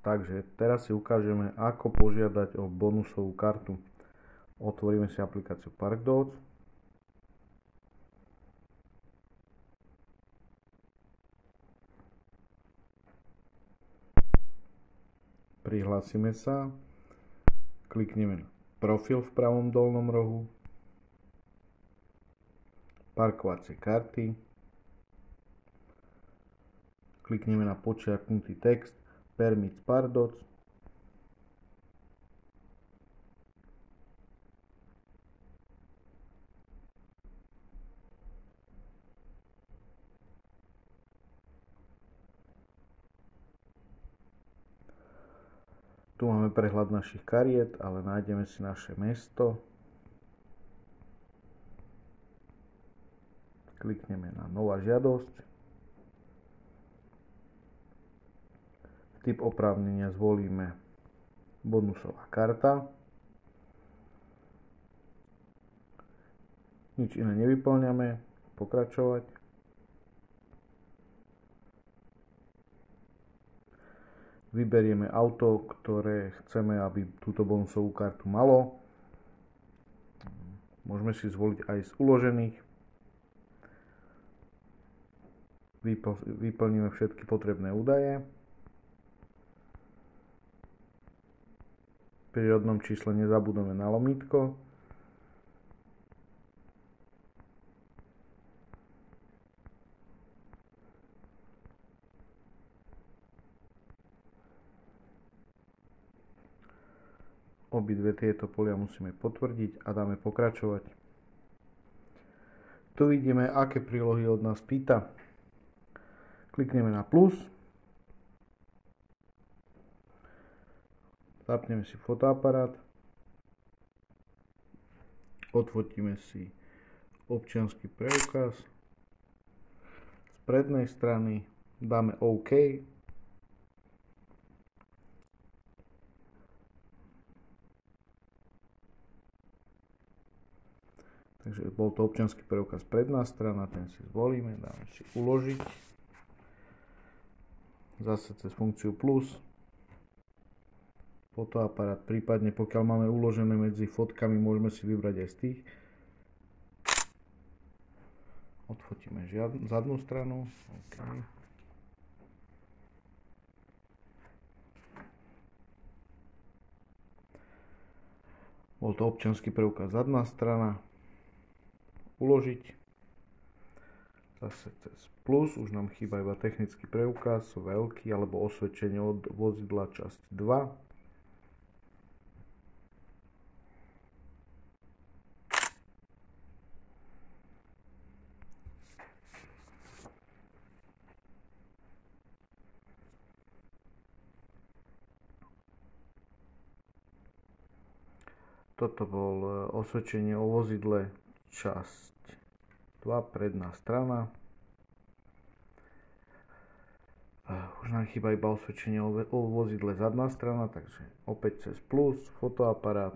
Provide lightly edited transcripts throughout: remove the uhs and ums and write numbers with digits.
Takže teraz si ukážeme, ako požiadať o bonusovú kartu. Otvoríme si aplikáciu ParkDots. Prihlásime sa. Klikneme na profil v pravom dolnom rohu. Parkovacie karty. Klikneme na podčiarknutý text Permits ParkDots. Tu máme prehľad našich kariet, ale nájdeme si naše mesto. Klikneme na nová žiadosť. Typ oprávnenia zvolíme bonusová karta. Nič iné nevyplňame. Pokračovať. Vyberieme auto, ktoré chceme, aby túto bonusovú kartu malo. Môžeme si zvoliť aj z uložených. Vyplníme všetky potrebné údaje. Pri rodnom čísle nezabudneme na lomítko. Obidve tieto polia musíme potvrdiť a dáme pokračovať. Tu vidíme, aké prílohy od nás pýta. Klikneme na plus. Zapneme si fotoaparát. Odfotíme si občiansky preukaz. Z prednej strany dáme OK. Takže bol to občiansky preukaz predná strana, ten si zvolíme, dáme si uložiť. Zase cez funkciu plus. Fotoaparát, prípadne pokiaľ máme uložené medzi fotkami, môžeme si vybrať aj z tých. Odfotíme zadnú stranu. Okay. Bol to občiansky preukaz zadná strana. Uložiť. Zase cez plus, už nám chýba iba technický preukaz, veľký, alebo osvedčenie od vozidla časť 2. Toto bol osvedčenie o vozidle časť 2, predná strana. Už nám chýba iba osvedčenie o vozidle zadná strana, takže opäť cez plus, fotoaparát.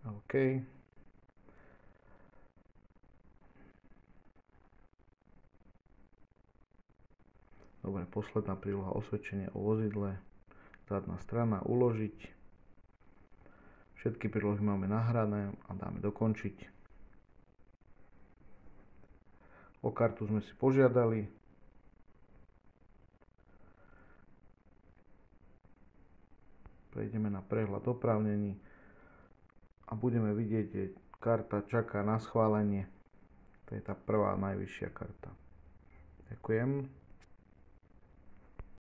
OK. Dobre, posledná príloha, osvedčenie o vozidle, zadná strana, uložiť. Všetky prílohy máme nahrané a dáme dokončiť. O kartu sme si požiadali. Prejdeme na prehľad oprávnení a budeme vidieť, že karta čaká na schválenie. To je tá prvá najvyššia karta. Ďakujem.